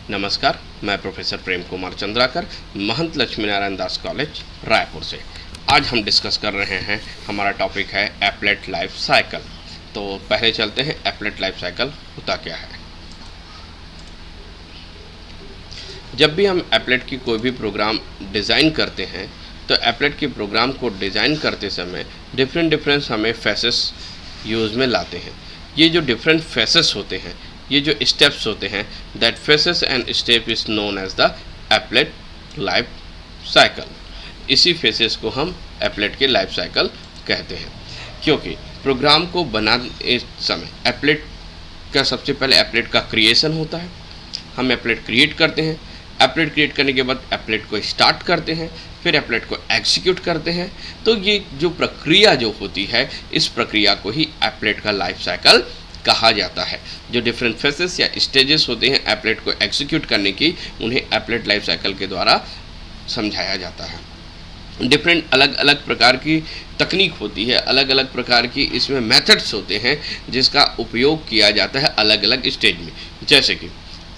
नमस्कार, मैं प्रोफेसर प्रेम कुमार चंद्राकर, महंत लक्ष्मी नारायण दास कॉलेज रायपुर से। आज हम डिस्कस कर रहे हैं, हमारा टॉपिक है एप्लेट लाइफ साइकिल। तो पहले चलते हैं, एप्लेट लाइफ साइकिल होता क्या है। जब भी हम एप्लेट की कोई भी प्रोग्राम डिज़ाइन करते हैं तो एप्लेट की प्रोग्राम को डिज़ाइन करते समय डिफरेंट हमें फेसेस यूज़ में लाते हैं। ये जो डिफरेंट फेसेस होते हैं, ये जो स्टेप्स होते हैं, that phases and step is known as the applet life cycle. इसी फेसेस को हम एप्लेट के लाइफ साइकिल कहते हैं, क्योंकि प्रोग्राम को बनाने समय एप्लेट का सबसे पहले एप्लेट का क्रिएशन होता है। हम एप्लेट क्रिएट करते हैं, एप्लेट क्रिएट करने के बाद एप्लेट को स्टार्ट करते हैं, फिर एप्लेट को एग्जीक्यूट करते हैं। तो ये जो प्रक्रिया जो होती है, इस प्रक्रिया को ही एप्लेट का लाइफ साइकिल कहा जाता है। जो डिफरेंट फेसेस या स्टेजेस होते हैं एप्लेट को एग्जीक्यूट करने की, उन्हें एप्लेट लाइफ साइकिल के द्वारा समझाया जाता है। डिफरेंट अलग अलग प्रकार की तकनीक होती है, अलग अलग प्रकार की इसमें मेथड्स होते हैं जिसका उपयोग किया जाता है अलग अलग स्टेज में। जैसे कि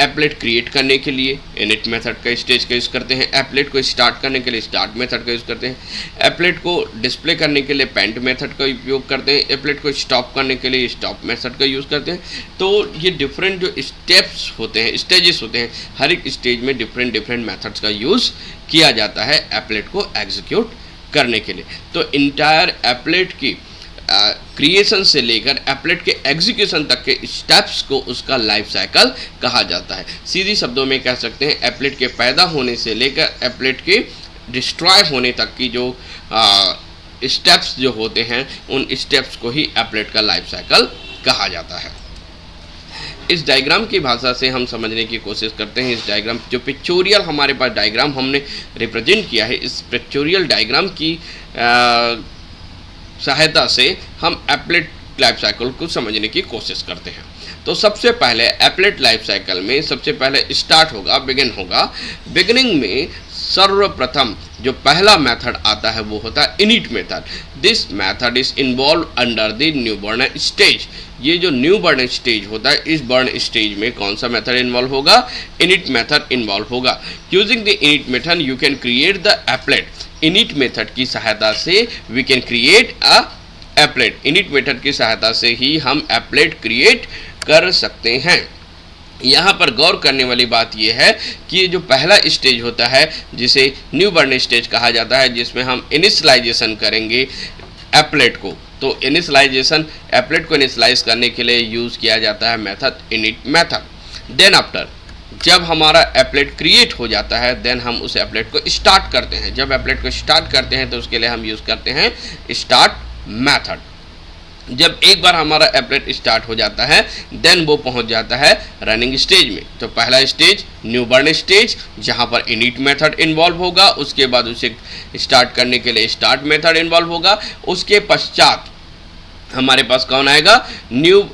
एप्लेट क्रिएट करने के लिए इनिट मेथड का स्टेज का यूज़ करते हैं, एप्लेट को स्टार्ट करने के लिए स्टार्ट मेथड का यूज़ करते हैं, एप्लेट को डिस्प्ले करने के लिए पेंट मेथड का उपयोग करते हैं, एप्लेट को स्टॉप करने के लिए स्टॉप मेथड का यूज़ करते हैं। तो ये डिफरेंट जो स्टेप्स होते हैं, स्टेजेस होते हैं, हर एक स्टेज में डिफरेंट मेथड्स का यूज़ किया जाता है एप्लेट को एग्जीक्यूट करने के लिए। तो इंटायर एप्लेट की क्रिएशन से लेकर एप्लेट के एग्जीक्यूशन तक के स्टेप्स को उसका लाइफ साइकिल कहा जाता है। सीधी शब्दों में कह सकते हैं, एप्लेट के पैदा होने से लेकर एप्लेट के डिस्ट्रॉय होने तक की जो स्टेप्स जो होते हैं, उन स्टेप्स को ही एप्लेट का लाइफ साइकिल कहा जाता है। इस डायग्राम की भाषा से हम समझने की कोशिश करते हैं। इस डायग्राम जो पिक्चोरियल हमारे पास डायग्राम हमने रिप्रेजेंट किया है, इस पिक्चोरियल डायग्राम की सहायता से हम एप्लेट लाइफ साइकिल को समझने की कोशिश करते हैं। तो सबसे पहले एप्लेट लाइफ साइकिल में सबसे पहले स्टार्ट होगा, बिगिन होगा। बिगिनिंग में सर्वप्रथम जो पहला मेथड आता है वो होता है init method. This method is involve under the new born stage. ये जो न्यू बॉर्न स्टेज होता है, इस बॉर्न स्टेज में कौन सा मेथड इन्वॉल्व होगा? इनिट मेथड इन्वॉल्व होगा। Using the init method you can create the applet. Init method की सहायता से we can create a applet. Init method की सहायता से ही हम एप्लेट क्रिएट कर सकते हैं। यहाँ पर गौर करने वाली बात यह है कि ये जो पहला स्टेज होता है, जिसे न्यू बॉर्न स्टेज कहा जाता है, जिसमें हम इनिशियलाइजेशन करेंगे एप्लेट को। तो इनिशियलाइजेशन, एप्लेट को इनिशियलाइज करने के लिए यूज़ किया जाता है method init method. Then after, जब हमारा एप्लेट क्रिएट हो जाता है, देन हम उस एप्लेट को स्टार्ट करते हैं। जब एप्लेट को स्टार्ट करते हैं तो उसके लिए हम यूज़ करते हैं स्टार्ट मेथड। जब एक बार हमारा एप्लेट स्टार्ट हो जाता है, देन वो पहुंच जाता है रनिंग स्टेज में। तो पहला स्टेज न्यू बॉर्न स्टेज, जहां पर इनिट मेथड इन्वॉल्व होगा। उसके बाद उसे स्टार्ट करने के लिए स्टार्ट मेथड इन्वॉल्व होगा। उसके पश्चात हमारे पास कौन आएगा? न्यू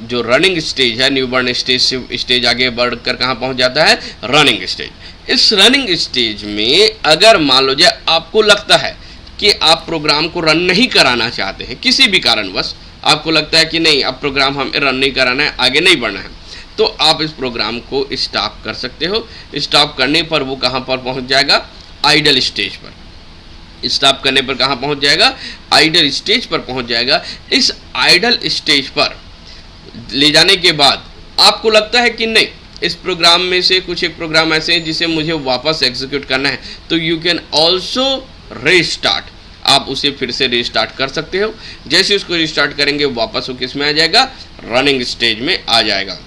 जो रनिंग स्टेज है, न्यू बॉर्न स्टेज से स्टेज आगे बढ़कर कहाँ पहुँच जाता है? Running stage. इस रनिंग स्टेज में अगर मान लो जाए आपको लगता है कि आप प्रोग्राम को रन नहीं कराना चाहते हैं, किसी भी कारणवश आपको लगता है कि नहीं, अब प्रोग्राम हमें रन नहीं कराना है, आगे नहीं बढ़ना है, तो आप इस प्रोग्राम को स्टॉप कर सकते हो। स्टॉप करने पर वो कहाँ पर पहुँच जाएगा? आइडल स्टेज पर। स्टॉप करने पर कहाँ पहुँच जाएगा? आइडल स्टेज पर पहुँच जाएगा। इस आइडल स्टेज पर ले जाने के बाद आपको लगता है कि नहीं, इस प्रोग्राम में से कुछ एक प्रोग्राम ऐसे हैं जिसे मुझे वापस एग्जीक्यूट करना है, तो यू कैन ऑल्सो रीस्टार्ट। आप उसे फिर से रीस्टार्ट कर सकते हो। जैसे उसको रीस्टार्ट करेंगे, वापस वो किस में आ जाएगा? रनिंग स्टेज में आ जाएगा।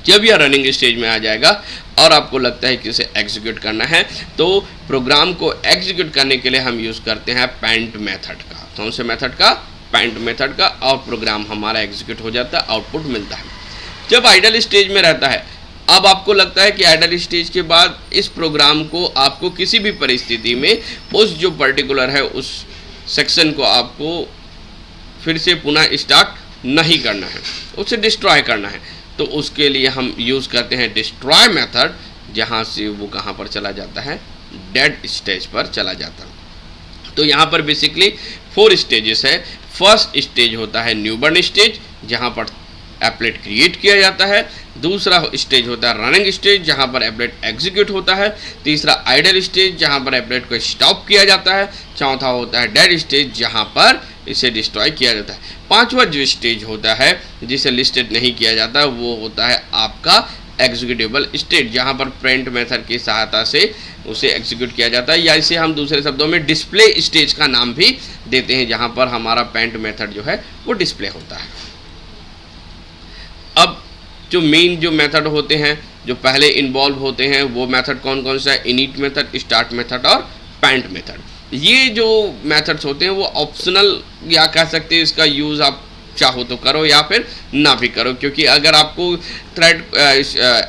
जब यह रनिंग स्टेज में आ जाएगा और आपको लगता है कि इसे एग्जीक्यूट करना है, तो प्रोग्राम को एग्जीक्यूट करने के लिए हम यूज़ करते हैं पेंट मेथड का। कौन से मेथड का? पेंट मेथड का। और प्रोग्राम हमारा एग्जीक्यूट हो जाता है, आउटपुट मिलता है। जब आइडल स्टेज में रहता है, अब आपको लगता है कि आइडल स्टेज के बाद इस प्रोग्राम को आपको किसी भी परिस्थिति में उस जो पर्टिकुलर है उस सेक्शन को आपको फिर से पुनः स्टार्ट नहीं करना है, उसे डिस्ट्रॉय करना है। तो उसके लिए हम यूज़ करते हैं डिस्ट्रॉय मेथड, जहाँ से वो कहाँ पर चला जाता है? डेड स्टेज पर चला जाता है। तो यहाँ पर बेसिकली 4 स्टेजेस है। फर्स्ट स्टेज होता है न्यू बॉर्न स्टेज, जहाँ पर एप्लेट क्रिएट किया जाता है। दूसरा स्टेज होता है रनिंग स्टेज, जहां पर एप्लेट एग्जीक्यूट होता है। तीसरा आइडल स्टेज, जहां पर एप्लेट को स्टॉप किया जाता है। चौथा होता है डेड स्टेज, जहां पर इसे डिस्ट्रॉय किया जाता है। पांचवा जो स्टेज होता है जिसे लिस्टेड नहीं किया जाता वो होता है आपका एग्जीक्यूटेबल स्टेट, जहां पर प्रिंट मेथड की सहायता से उसे एग्जीक्यूट किया जाता है, या इसे हम दूसरे शब्दों में डिस्प्ले स्टेज का नाम भी देते हैं, जहां पर हमारा पेंट मेथड जो है वो डिस्प्ले होता है। अब जो मेन जो मेथड होते हैं जो पहले इन्वॉल्व होते हैं वो मेथड कौन कौन सा है? इनिट मेथड, स्टार्ट मेथड और पेंट मेथड। ये जो मेथड्स होते हैं वो ऑप्शनल, या कह सकते हैं इसका यूज़ आप चाहो तो करो या फिर ना भी करो, क्योंकि अगर आपको थ्रेड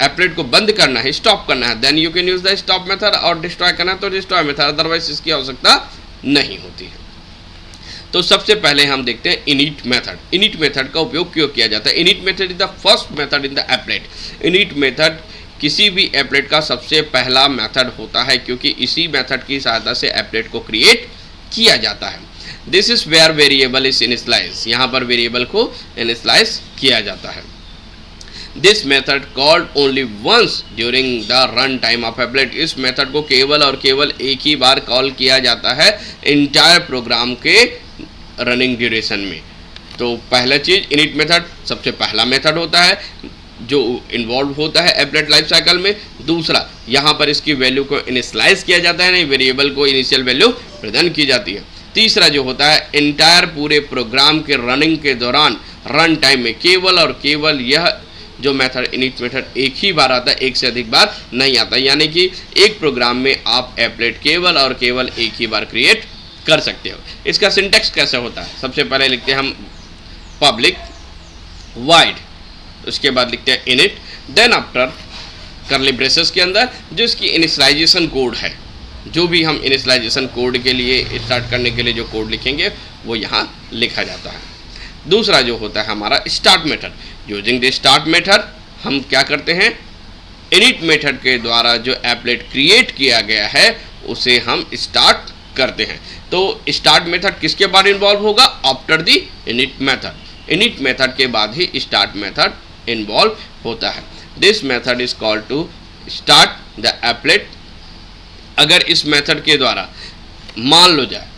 एप्लेट को बंद करना है, स्टॉप करना है, then you can use the stop method, और डिस्ट्रॉय करना है तो डिस्ट्रॉय मेथड, अदरवाइज इसकी आवश्यकता नहीं होती है। तो सबसे पहले हम देखते हैं इनिट मेथड। इनिट मेथड का उपयोग क्यों किया जाता है? Init method is the first method in the applet. Init method किसी भी एप्लेट का सबसे पहला मेथड होता है, क्योंकि इसी मेथड की सहायता से एप्लेट को क्रिएट किया जाता है। This is where variable is initialise, यहाँ पर वेरिएबल को इनिशियलाइज किया जाता है। This method called only once during the run time of applet. इस मेथड को केवल और केवल एक ही बार कॉल किया जाता है इंटायर प्रोग्राम के रनिंग ड्यूरेशन में। तो पहला चीज इनिट मेथड सबसे पहला मेथड होता है जो इन्वॉल्व होता है एप्लेट लाइफ साइकिल में। दूसरा, यहाँ पर इसकी वैल्यू को इनिशियलाइज किया जाता है, नहीं वेरिएबल को इनिशियल वैल्यू प्रदान की जाती है। तीसरा जो होता है इंटायर पूरे प्रोग्राम के रनिंग के दौरान रन टाइम में केवल और केवल यह जो मेथड इनिट मेथड एक ही बार आता है, एक से अधिक बार नहीं आता, यानी कि एक प्रोग्राम में आप एप्लेट केवल और केवल एक ही बार क्रिएट कर सकते हो। इसका सिंटेक्स कैसे होता है? सबसे पहले लिखते हैं हम पब्लिक वाइड, उसके बाद लिखते हैं init, then after curly braces के अंदर जो इसकी इनिशियलाइजेशन कोड है, जो भी हम इनिशियलाइजेशन कोड के लिए स्टार्ट करने के लिए जो कोड लिखेंगे वो यहाँ लिखा जाता है। दूसरा जो होता है हमारा start method. Using the start method हम क्या करते हैं? इनिट मेथड के द्वारा जो एप्लेट क्रिएट किया गया है उसे हम स्टार्ट करते हैं। तो स्टार्ट मेथड किसके बाद इन्वॉल्व होगा? After the init method. Init method के बाद ही स्टार्ट मेथड इन्वॉल्व होता है। This method is called to start the applet. अगर इस मेथड के द्वारा मान लो जाए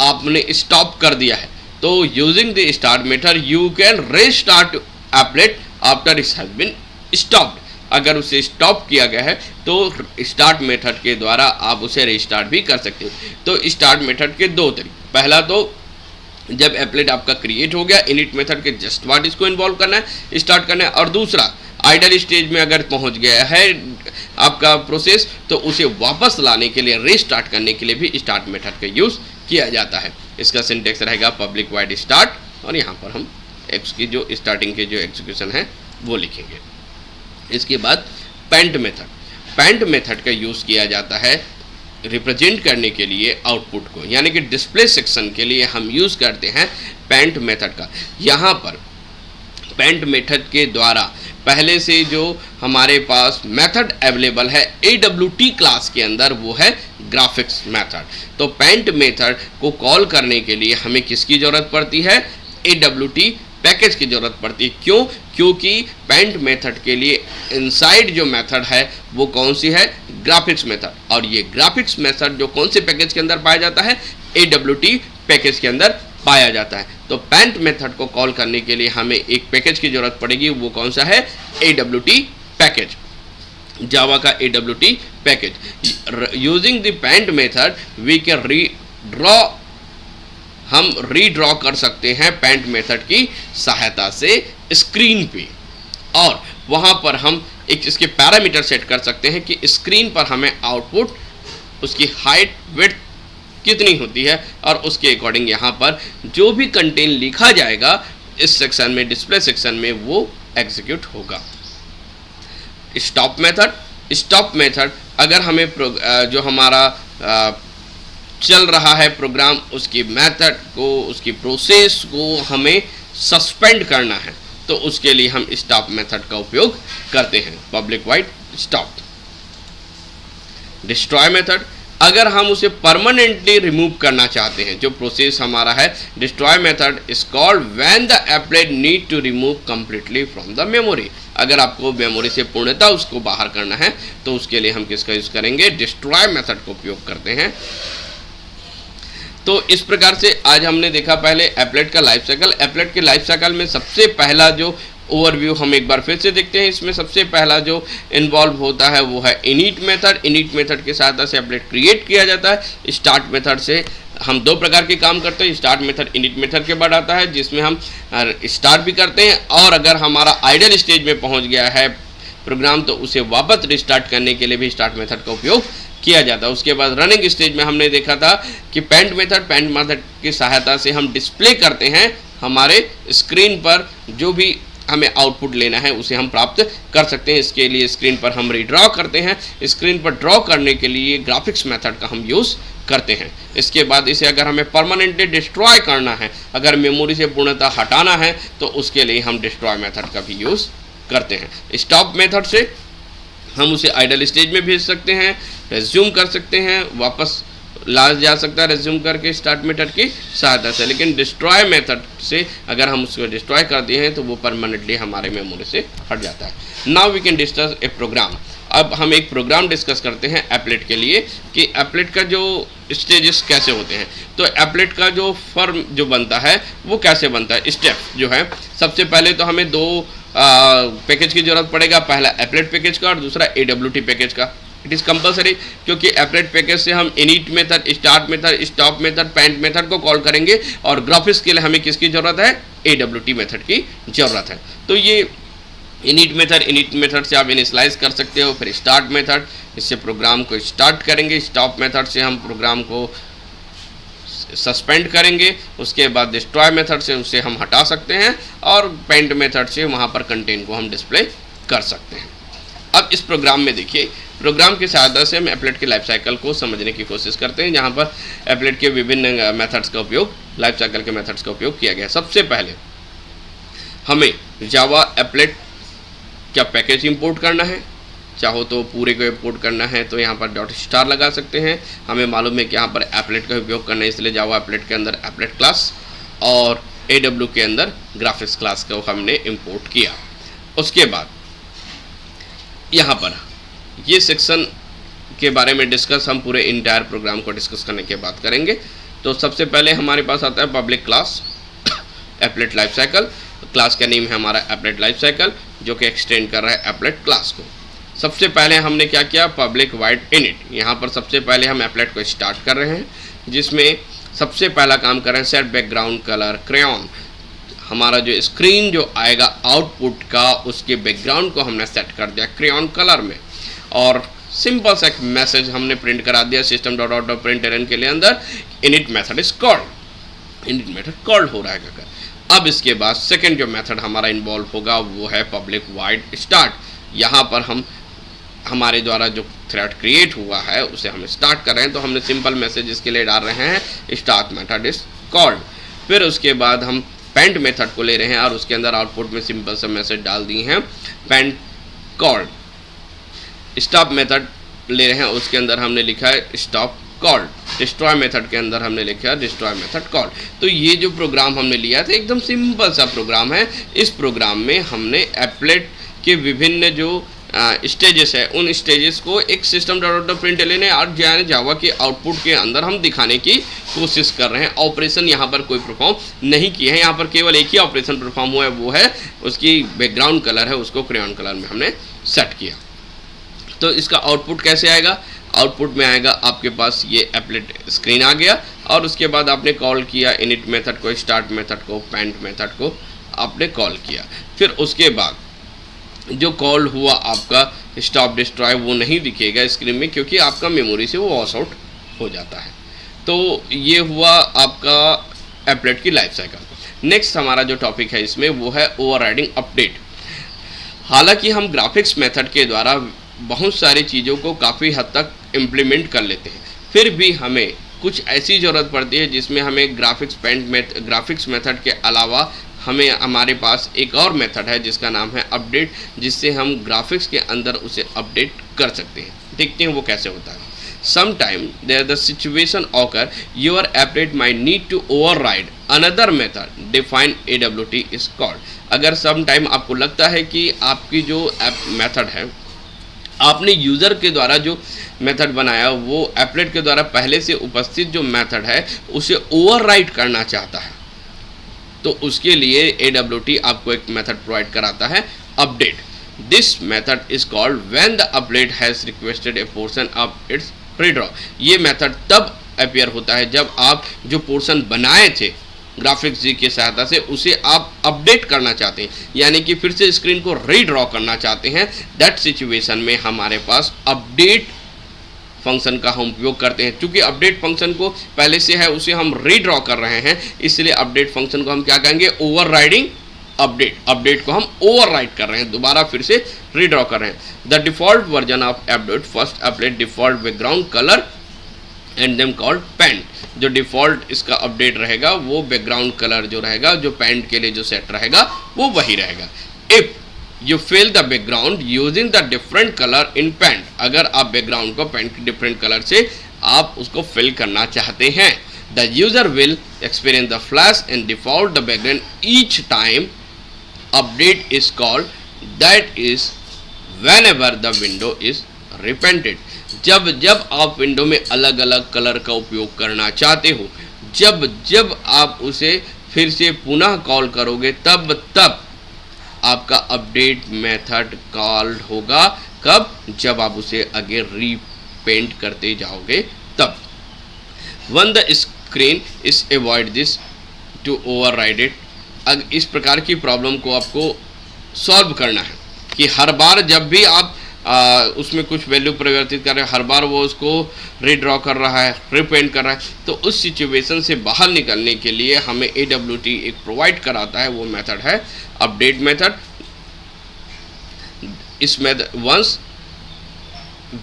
आपने स्टॉप कर दिया है, तो using the start method you can restart applet after it has been stopped. अगर उसे स्टॉप किया गया है तो स्टार्ट मेथड के द्वारा आप उसे रीस्टार्ट भी कर सकते हो। तो स्टार्ट मेथड के दो तरीके, पहला तो जब एप्लेट आपका क्रिएट हो गया, इनिट मेथड के जस्ट बाद इसको इन्वॉल्व करना है, स्टार्ट करना है, और दूसरा आइडल स्टेज में अगर पहुंच गया है आपका प्रोसेस तो उसे वापस लाने के लिए, रीस्टार्ट करने के लिए भी स्टार्ट मेथड का यूज़ किया जाता है। इसका सिंटेक्स रहेगा पब्लिक वाइड स्टार्ट, और यहाँ पर हम एक्स की जो स्टार्टिंग के जो एग्जीक्यूशन है वो लिखेंगे। इसके बाद पेंट मेथड। पेंट मेथड का यूज़ किया जाता है रिप्रेजेंट करने के लिए आउटपुट को, यानी कि डिस्प्ले सेक्शन के लिए हम यूज़ करते हैं पेंट मेथड का। यहाँ पर पेंट मेथड के द्वारा पहले से जो हमारे पास मेथड अवेलेबल है AWT क्लास के अंदर वो है ग्राफिक्स मेथड। तो पेंट मेथड को कॉल करने के लिए हमें किसकी ज़रूरत पड़ती है? AWT पैकेज की ज़रूरत पड़ती है। क्यों? क्योंकि पेंट मेथड के लिए इनसाइड जो मेथड है वो कौन सी है? Graphics method. और ये ग्राफिक्स मेथड जो कौन से पैकेज के अंदर पाया जाता है? AWT पैकेज के अंदर पाया जाता है। तो पेंट मेथड को कॉल करने के लिए हमें एक पैकेज की ज़रूरत पड़ेगी, वो कौन सा है? AWT पैकेज, जावा का AWT package. Using the paint method we can redraw, हम रीड्रॉ कर सकते हैं पेंट मेथड की सहायता से स्क्रीन पे, और वहाँ पर हम एक इसके पैरामीटर सेट कर सकते हैं कि स्क्रीन पर हमें आउटपुट उसकी हाइट विड्थ कितनी होती है, और उसके अकॉर्डिंग यहाँ पर जो भी कंटेंट लिखा जाएगा इस सेक्शन में, डिस्प्ले सेक्शन में, वो एग्जीक्यूट होगा। Stop method. स्टॉप मेथड अगर हमें जो हमारा चल रहा है प्रोग्राम, उसकी मेथड को, उसकी प्रोसेस को हमें सस्पेंड करना है तो उसके लिए हम स्टॉप मेथड का उपयोग करते हैं, public wide stop. Destroy method. अगर हम उसे परमानेंटली रिमूव करना चाहते हैं, जो प्रोसेस हमारा है destroy method is called when the applet need to remove completely from the memory. अगर आपको मेमोरी से पूर्णतः उसको बाहर करना है तो उसके लिए हम किसका यूज़ करेंगे, डिस्ट्रॉय मेथड का उपयोग करते हैं। तो इस प्रकार से आज हमने देखा पहले एप्लेट का लाइफ साइकिल। एप्लेट के लाइफ साइकिल में सबसे पहला जो ओवरव्यू हम एक बार फिर से देखते हैं। इसमें सबसे पहला जो इन्वॉल्व होता है वो है इनिट मेथड। इनिट मेथड की सहायता से एप्लेट क्रिएट किया जाता है। स्टार्ट मेथड से हम दो प्रकार के काम करते हैं। स्टार्ट मेथड इनिट मेथड के बाद आता है जिसमें हम स्टार्ट भी करते हैं, और अगर हमारा आइडल स्टेज में पहुंच गया है प्रोग्राम तो उसे वापस रिस्टार्ट करने के लिए भी स्टार्ट मेथड का उपयोग किया जाता है। उसके बाद रनिंग स्टेज में हमने देखा था कि पेंट मेथड की सहायता से हम डिस्प्ले करते हैं हमारे स्क्रीन पर जो भी हमें आउटपुट लेना है उसे हम प्राप्त कर सकते हैं। इसके लिए स्क्रीन पर हम रीड्रॉ करते हैं। स्क्रीन पर ड्रॉ करने के लिए ग्राफिक्स मेथड का हम यूज़ करते हैं। इसके बाद इसे अगर हमें परमानेंटली डिस्ट्रॉय करना है, अगर मेमोरी से पूर्णतः हटाना है तो उसके लिए हम डिस्ट्रॉय मेथड का भी यूज़ करते हैं। स्टॉप मेथड से हम उसे आइडल स्टेज में भेज सकते हैं, रेज्यूम कर सकते हैं, वापस ला जा सकता है रेज्यूम करके स्टार्ट मेथड की सहायता से। लेकिन डिस्ट्रॉय मेथड से अगर हम उसको डिस्ट्रॉय कर दिए हैं तो वो परमानेंटली हमारे मेमोरी से हट जाता है। Now we can discuss a program. अब हम एक प्रोग्राम डिस्कस करते हैं एप्लेट के लिए कि एप्लेट का जो स्टेजेस कैसे होते हैं। तो एप्लेट का जो फॉर्म जो बनता है वो कैसे बनता है, स्टेप जो है, सबसे पहले तो हमें दो पैकेज की जरूरत पड़ेगा। पहला एप्लेट पैकेज का और दूसरा AWT पैकेज का। इट इज़ कंपलसरी, क्योंकि एप्लेट पैकेज से हम init method, start method, stop method, paint method को कॉल करेंगे, और ग्राफिक्स के लिए हमें किसकी ज़रूरत है, AWT मेथड की ज़रूरत है। तो ये इनिट मेथड से आप इनिशियलाइज कर सकते हो। फिर स्टार्ट मेथड, इससे प्रोग्राम को स्टार्ट करेंगे। स्टॉप मेथड से हम प्रोग्राम को सस्पेंड करेंगे। उसके बाद डिस्ट्रॉय मेथड से उसे हम हटा सकते हैं, और पेंट मेथड से वहाँ पर कंटेंट को हम डिस्प्ले कर सकते हैं। अब इस प्रोग्राम में देखिए, प्रोग्राम की सहायता से हम एप्लेट के लाइफ साइकिल को समझने की कोशिश करते हैं, जहाँ पर एप्लेट के विभिन्न मेथड्स का उपयोग, लाइफ साइकिल के मेथड्स का उपयोग किया गया। सबसे पहले हमें जावा एप्लेट क्या पैकेज इंपोर्ट करना है। चाहो तो पूरे को इंपोर्ट करना है तो यहाँ पर $* लगा सकते हैं। हमें मालूम है कि यहाँ पर एप्लेट का उपयोग करना है, इसलिए जावा एप्लेट के अंदर एप्लेट क्लास और AW के अंदर ग्राफिक्स क्लास को हमने इंपोर्ट किया। उसके बाद यहाँ पर ये सेक्शन के बारे में डिस्कस हम पूरे इंटायर प्रोग्राम को डिस्कस करने के बाद करेंगे। तो सबसे पहले हमारे पास आता है public class applet life cycle. Class का नेम है हमारा एप्लेट लाइफ साइकिल, जो कि एक्सटेंड कर रहा है एप्लेट क्लास को। सबसे पहले हमने क्या किया, पब्लिक वाइड इनिट। यहाँ पर सबसे पहले हम एप्लेट को स्टार्ट कर रहे हैं, जिसमें सबसे पहला काम कर रहे हैं सेट बैकग्राउंड कलर क्रेयॉन। हमारा जो स्क्रीन जो आएगा आउटपुट का, उसके बैकग्राउंड को हमने सेट कर दिया क्रेयॉन कलर में, और सिंपल सा एक मैसेज हमने प्रिंट करा दिया system.out.println के लिए अंदर init method is called. Init method called हो रहा है। अब इसके बाद सेकंड जो मेथड हमारा इन्वॉल्व होगा वो है पब्लिक वाइड स्टार्ट। यहाँ पर हम हमारे द्वारा जो थ्रेड क्रिएट हुआ है उसे हम स्टार्ट कर रहे हैं, तो हमने सिंपल मैसेज इसके लिए डाल रहे हैं स्टार्ट मेथड इज कॉल्ड। फिर उसके बाद हम पेंट मेथड को ले रहे हैं और उसके अंदर आउटपुट में सिंपल सा मैसेज डाल दिए हैं पेंट कॉल्ड। स्टॉप मेथड ले रहे हैं, उसके अंदर हमने लिखा है स्टॉप कॉल्ड। डिस्ट्रॉय मेथड के अंदर हमने लिखा है डिस्ट्रॉय मेथड कॉल्ड। तो ये जो प्रोग्राम हमने लिया था एकदम सिंपल सा प्रोग्राम है। इस प्रोग्राम में हमने एप्लेट के विभिन्न जो स्टेजेस है उन स्टेजेस को एक system.out.println और जावा के आउटपुट के अंदर हम दिखाने की कोशिश कर रहे हैं। ऑपरेशन यहाँ पर कोई परफॉर्म नहीं किए हैं, यहाँ पर केवल एक ही ऑपरेशन परफॉर्म हुआ है, वो है उसकी बैकग्राउंड कलर है उसको क्रेयॉन कलर में हमने सेट किया। तो इसका आउटपुट कैसे आएगा, आउटपुट में आएगा आपके पास ये एप्लेट स्क्रीन आ गया, और उसके बाद आपने कॉल किया इनिट मेथड को, स्टार्ट मेथड को, पेंट मेथड को आपने कॉल किया। फिर उसके बाद जो कॉल हुआ आपका स्टॉप डिस्ट्रॉय वो नहीं दिखेगा स्क्रीन में, क्योंकि आपका मेमोरी से वो वॉश आउट हो जाता है। तो ये हुआ आपका एप्लेट की लाइफ साइकिल। नेक्स्ट हमारा जो टॉपिक है इसमें वो है ओवरराइडिंग अपडेट। हालांकि हम ग्राफिक्स मेथड के द्वारा बहुत सारी चीज़ों को काफ़ी हद तक इम्प्लीमेंट कर लेते हैं, फिर भी हमें कुछ ऐसी ज़रूरत पड़ती है जिसमें हमें ग्राफिक्स मेथड के अलावा हमें हमारे पास एक और मेथड है जिसका नाम है अपडेट, जिससे हम ग्राफिक्स के अंदर उसे अपडेट कर सकते हैं। देखते हैं वो कैसे होता है। sometime there the situation occur your applet might need to override another method defined AWT is called। अगर sometime आपको लगता है कि आपकी जो मेथड है, आपने यूज़र के द्वारा जो मेथड बनाया वो एप्लेट के द्वारा पहले से उपस्थित जो मेथड है उसे ओवरराइड करना चाहता है, तो उसके लिए AWT आपको एक मेथड प्रोवाइड कराता है update. This method is called when the update has requested A portion of its redraw. ये मेथड तब अपीयर होता है जब आप जो पोर्शन बनाए थे ग्राफिक्स जी की सहायता से उसे आप अपडेट करना चाहते हैं, यानी कि फिर से स्क्रीन को रीड्रॉ करना चाहते हैं। दैट सिचुएशन में हमारे पास अपडेट फंक्शन का हम उपयोग करते हैं। चूंकि अपडेट फंक्शन को पहले से है उसे हम रीड्रॉ कर रहे हैं, इसलिए अपडेट फंक्शन को हम क्या कहेंगे, ओवरराइडिंग अपडेट। अपडेट को हम ओवरराइड कर रहे हैं, दोबारा फिर से रीड्रॉ कर रहे हैं। The default version of update first update default background colour and them called paint. जो डिफ़ॉल्ट इसका अपडेट रहेगा वो बैकग्राउंड कलर जो रहेगा, जो पेंट के लिए जो सेट रहेगा वो वही रहेगा। If you fill the background using the different colour in paint, अगर आप बैकग्राउंड को पेंट के डिफरेंट कलर से आप उसको फिल करना चाहते हैं, the user will experience the flash and default the background each time update is called, that is when ever the window is repented. जब जब आप विंडो में अलग अलग कलर का उपयोग करना चाहते हो, जब जब आप उसे फिर से पुनः कॉल करोगे तब तब आपका अपडेट मेथड कॉल्ड होगा। कब? जब आप उसे आगे रीपेंट करते जाओगे तब। When the screen is avoid this to override it. अब इस प्रकार की प्रॉब्लम को आपको सॉल्व करना है कि हर बार जब भी आप उसमें कुछ वैल्यू परिवर्तित कर रहे हैं, हर बार वो उसको रीड्रॉ कर रहा है, रिपेंट कर रहा है, तो उस सिचुएशन से बाहर निकलने के लिए हमें AWT एक प्रोवाइड कराता है, वो मेथड है अपडेट मेथड। इस method once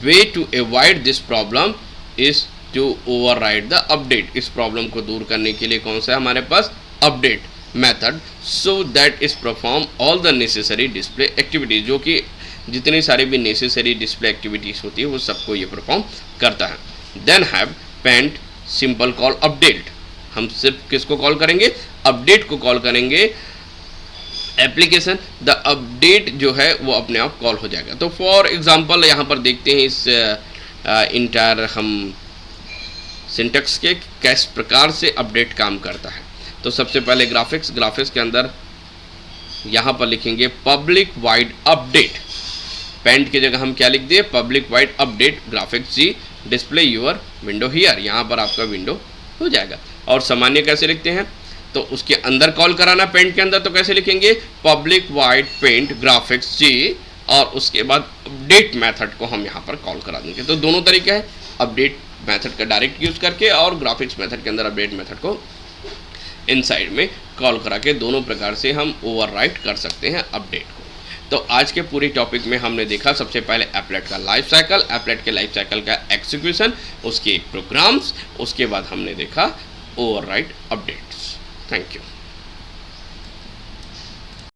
way to avoid this problem is to override the update. इस प्रॉब्लम को दूर करने के लिए कौन सा है हमारे पास, update method, so that is perform all the necessary display activities. जो कि जितनी सारी भी नेसेसरी डिस्प्ले एक्टिविटीज़ होती है वो सबको ये परफॉर्म करता है। Then have paint simple call update. हम सिर्फ किसको कॉल करेंगे, अपडेट को कॉल करेंगे एप्लीकेशन। द अपडेट जो है वो अपने आप कॉल हो जाएगा। तो फॉर एग्जांपल यहाँ पर देखते हैं इस इंटायर हम सिंटेक्स के किस प्रकार से अपडेट काम करता है। तो सबसे पहले ग्राफिक्स के अंदर यहाँ पर लिखेंगे पब्लिक वाइड अपडेट। पेंट की जगह हम क्या लिख दिए, public void update graphics g display your window here. यहाँ पर आपका विंडो हो जाएगा। और सामान्य कैसे लिखते हैं, तो उसके अंदर कॉल कराना पेंट के अंदर, तो कैसे लिखेंगे, पब्लिक वाइड पेंट ग्राफिक्स जी, और उसके बाद अपडेट मेथड को हम यहाँ पर कॉल करा देंगे। तो दोनों तरीके हैं, अपडेट मेथड का डायरेक्ट यूज़ करके और ग्राफिक्स मेथड के अंदर अपडेट मेथड को इनसाइड में कॉल करा के, दोनों प्रकार से हम ओवरराइट कर सकते हैं अपडेट को। तो आज के पूरी टॉपिक में हमने देखा सबसे पहले एप्लेट का लाइफ साइकिल, एप्लेट के लाइफ साइकिल का एग्जीक्यूशन, उसके प्रोग्राम्स, उसके बाद हमने देखा ओवरराइट अपडेट्स। Thank you.